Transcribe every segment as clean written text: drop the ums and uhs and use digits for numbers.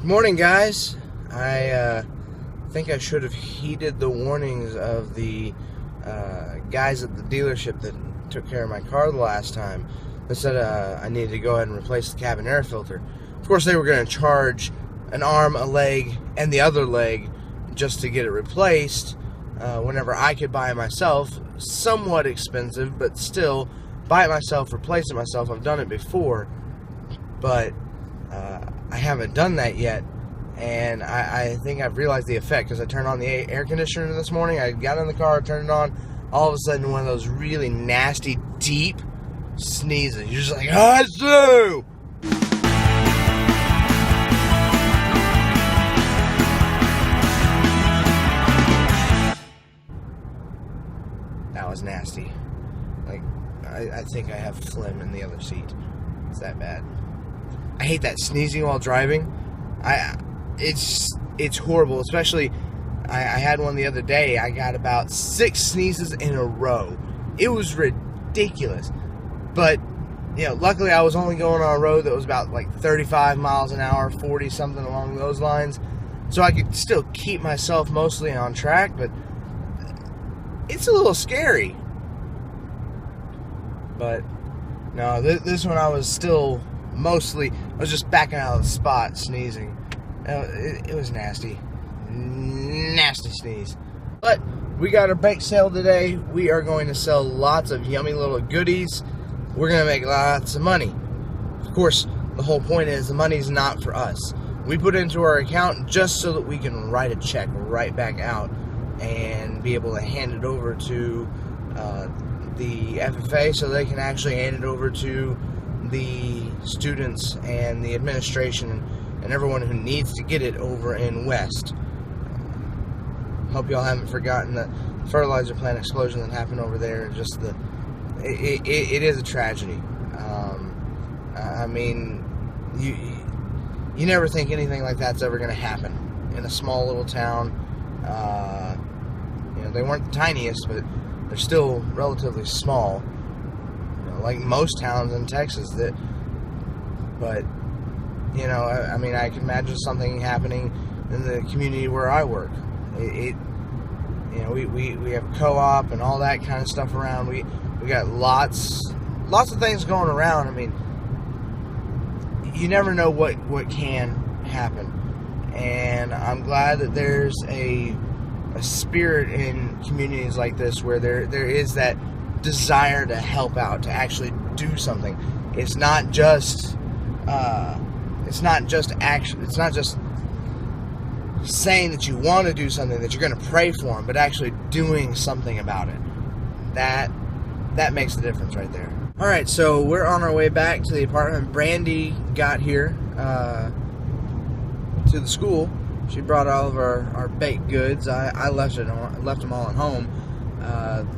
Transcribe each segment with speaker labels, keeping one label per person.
Speaker 1: Morning, guys. I think I should have heeded the warnings of the guys at the dealership that took care of my car the last time. They said I needed to go ahead and replace the cabin air filter. Of course, they were going to charge an arm, a leg, and the other leg just to get it replaced whenever I could buy it myself. Somewhat expensive, but still, buy it myself, replace it myself. I've done it before, but I haven't done that yet, and I think I've realized the effect because I turned on the air conditioner this morning. I got in the car, turned it on, all of a sudden one of those really nasty, deep sneezes. You're just like, achoo! That was nasty. Like, I think I have phlegm in the other seat. It's that bad. I hate that sneezing while driving. It's horrible. Especially, I had one the other day. I got about 6 sneezes in a row. It was ridiculous. But, luckily I was only going on a road that was about like 35 miles an hour, 40 something along those lines. So I could still keep myself mostly on track, but it's a little scary. But, no, this one I was still mostly, I was just backing out of the spot, sneezing. It was nasty. Nasty sneeze. But we got our bake sale today. We are going to sell lots of yummy little goodies. We're going to make lots of money. Of course, the whole point is the money's not for us. We put it into our account just so that we can write a check right back out and be able to hand it over to the FFA so they can actually hand it over to the students and the administration and everyone who needs to get it over in West. Hope y'all haven't forgotten the fertilizer plant explosion that happened over there. Just it is a tragedy. I mean, you never think anything like that's ever going to happen in a small little town. They weren't the tiniest, but they're still relatively small. Like most towns in Texas. But I mean, I can imagine something happening in the community where I work. We have a co-op and all that kind of stuff around. We got lots of things going around. I mean, you never know what can happen, and I'm glad that there's a spirit in communities like this where there is that desire to help out, to actually do something. It's not just action. It's not just saying that you want to do something, that you're going to pray for them, but actually doing something about it. That makes the difference right there. All right, so we're on our way back to the apartment. Brandy got here to the school. She brought all of our baked goods. I left them all at home.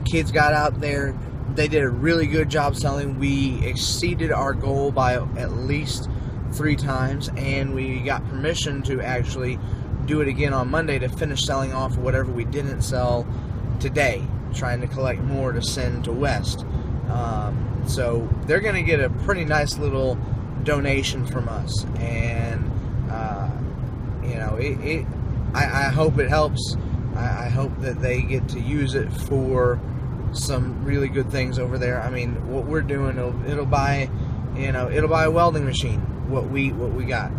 Speaker 1: Kids got out there. They did a really good job selling. We exceeded our goal by at least 3 times, and we got permission to actually do it again on Monday to finish selling off whatever we didn't sell today, trying to collect more to send to West. So they're going to get a pretty nice little donation from us, and I hope it helps. I hope that they get to use it for some really good things over there. I mean, what we're doing, it'll buy a welding machine. What we got,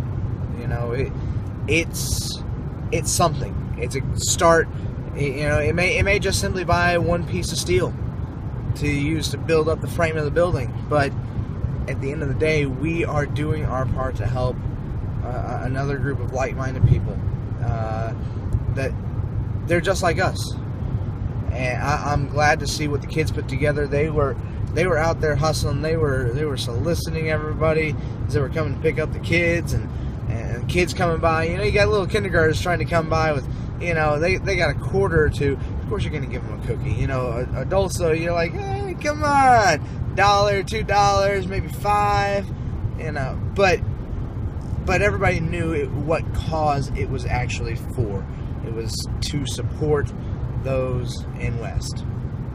Speaker 1: it's something. It's a start. It may just simply buy one piece of steel to use to build up the frame of the building, but at the end of the day, we are doing our part to help another group of like-minded people that they're just like us. And I'm glad to see what the kids put together. They were out there hustling. They were soliciting everybody as they were coming to pick up the kids, and kids coming by. You got little kindergartners trying to come by with, they got a quarter or two. Of course, you're going to give them a cookie. Adults, though, you're like, hey, come on, $1, $2, maybe $5. But everybody knew what cause it was actually for. It was to support those in West.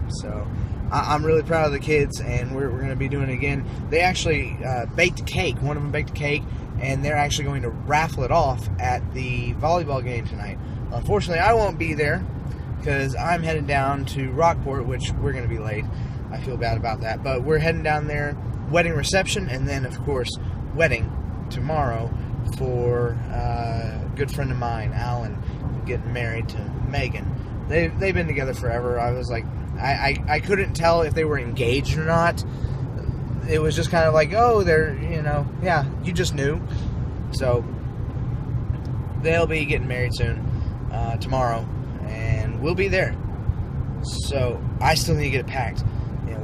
Speaker 1: So I'm really proud of the kids, and we're going to be doing it again. They actually baked a cake. One of them baked a cake, and they're actually going to raffle it off at the volleyball game tonight. Unfortunately, I won't be there because I'm headed down to Rockport, which we're going to be late. I feel bad about that, but we're heading down there, wedding reception, and then, of course, wedding tomorrow for a good friend of mine, Alan, getting married to Megan. They've been together forever. I was like, I couldn't tell if they were engaged or not. It was just kind of like, oh, they're, yeah, you just knew. So they'll be getting married soon, tomorrow, and we'll be there. So I still need to get it packed.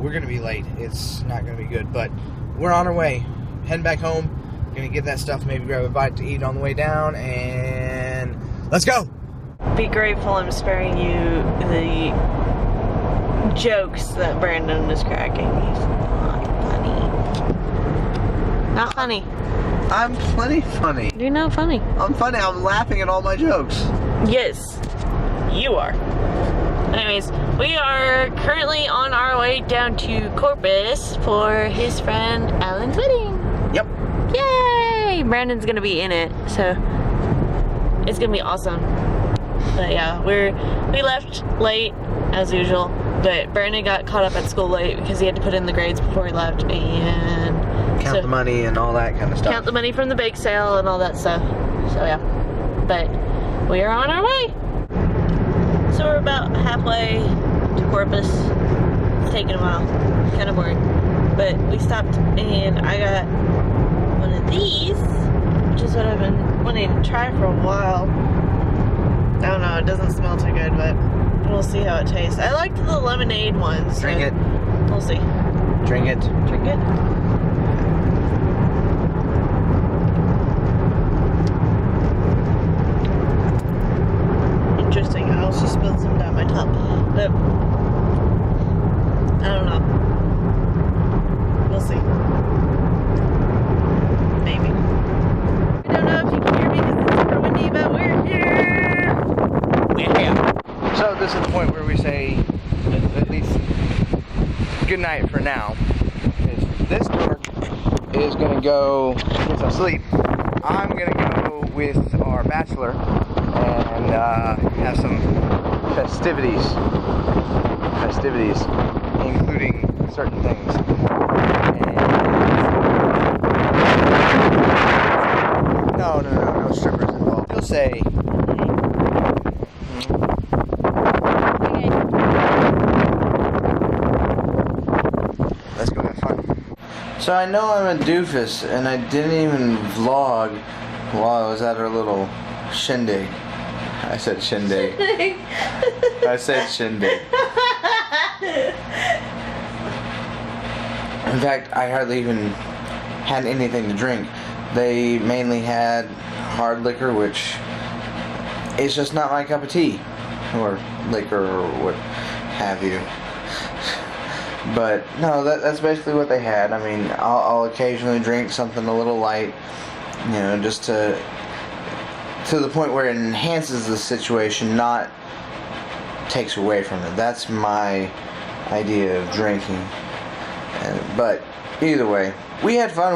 Speaker 1: We're going to be late. It's not going to be good, but we're on our way. Heading back home. Going to get that stuff, maybe grab a bite to eat on the way down, and let's go!
Speaker 2: Be grateful I'm sparing you the jokes that Brandon is cracking. He's not funny. Not funny.
Speaker 1: I'm plenty funny.
Speaker 2: You're not funny.
Speaker 1: I'm funny. I'm laughing at all my jokes.
Speaker 2: Yes, you are. Anyways, we are currently on our way down to Corpus for his friend Alan's wedding.
Speaker 1: Yep.
Speaker 2: Yay! Brandon's gonna be in it, so it's gonna be awesome. But yeah, we left late as usual, but Brandon got caught up at school late because he had to put in the grades before he left and
Speaker 1: count the money and all that kind of stuff.
Speaker 2: Count the money from the bake sale and all that stuff. So yeah, but we are on our way. So we're about halfway to Corpus. It's taking a while. Kind of bored. But we stopped and I got one of these, which is what I've been wanting to try for a while. I don't know, it doesn't smell too good, but we'll see how it tastes. I liked the lemonade ones.
Speaker 1: Drink it.
Speaker 2: We'll see.
Speaker 1: Drink it.
Speaker 2: Drink it. Interesting. I also spilled some down my top, but I don't know. We'll see. Maybe. I don't know if you can hear me because it's super windy, but we're here.
Speaker 1: We're here. So this is the point where we say at least good night for now. This dork is gonna go get some sleep. I'm gonna go with our bachelor and have some festivities, including certain things. No strippers involved. He'll say, let's go have fun. So I know I'm a doofus, and I didn't even vlog while I was at our little shindig. I said shindig. I said shindig. In fact, I hardly even had anything to drink. They mainly had hard liquor, which is just not my cup of tea, or liquor, or what have you. But no, that's basically what they had. I mean, I'll occasionally drink something a little light, just to the point where it enhances the situation, not takes away from it. That's my idea of drinking. But either way, we had fun.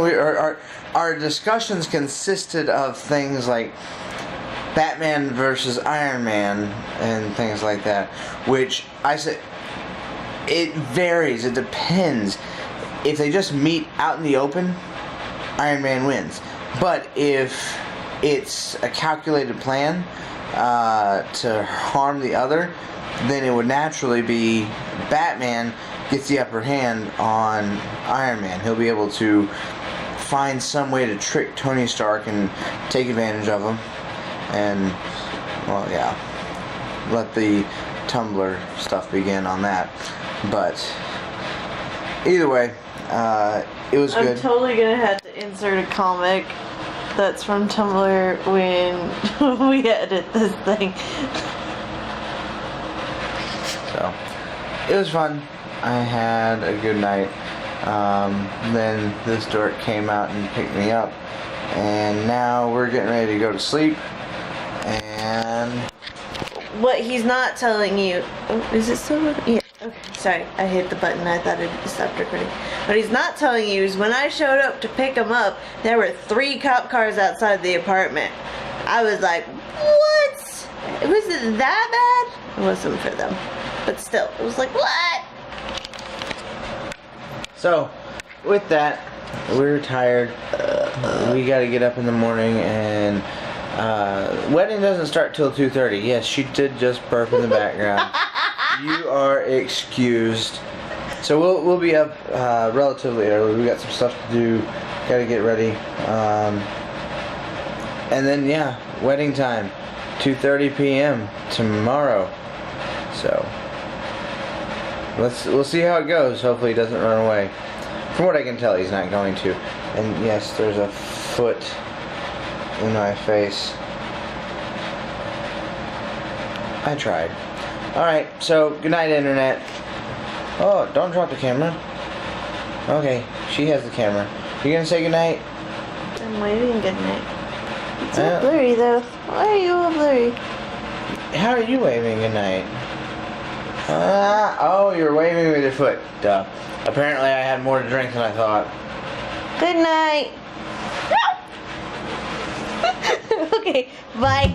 Speaker 1: Our discussions consisted of things like Batman versus Iron Man and things like that, which I said it varies. It depends. If they just meet out in the open, Iron Man wins. But if it's a calculated plan to harm the other, then it would naturally be Batman gets the upper hand on Iron Man. He'll be able to find some way to trick Tony Stark and take advantage of him, and well, yeah, let the Tumblr stuff begin on that. But either way, it was good.
Speaker 2: I'm totally gonna have to insert a comic that's from Tumblr when we edit this thing.
Speaker 1: So it was fun. I had a good night. Then this dork came out and picked me up, and now we're getting ready to go to sleep. And
Speaker 2: what he's not telling you, oh, is it still? Yeah. Okay, sorry, I hit the button. I thought it stopped recording. What he's not telling you is when I showed up to pick him up, there were 3 cop cars outside the apartment. I was like, what? Was it that bad? It wasn't for them. But still, it was like, what?
Speaker 1: So, with that, we're tired. We gotta get up in the morning, and wedding doesn't start till 2:30. Yes, she did just burp in the background. You are excused. So we'll be up relatively early. We got some stuff to do. Gotta get ready. And then yeah, wedding time, 2:30 p.m. tomorrow. So we'll see how it goes. Hopefully he doesn't run away. From what I can tell, he's not going to. And yes, there's a foot in my face. I tried. Alright, so good night, internet. Oh, don't drop the camera. Okay, she has the camera. You gonna say good night?
Speaker 2: I'm waving good night. It's all blurry though. Why are you all blurry?
Speaker 1: How are you waving good night? Oh, you're waving with your foot. Duh. Apparently I had more to drink than I thought.
Speaker 2: Good night. Okay, bye.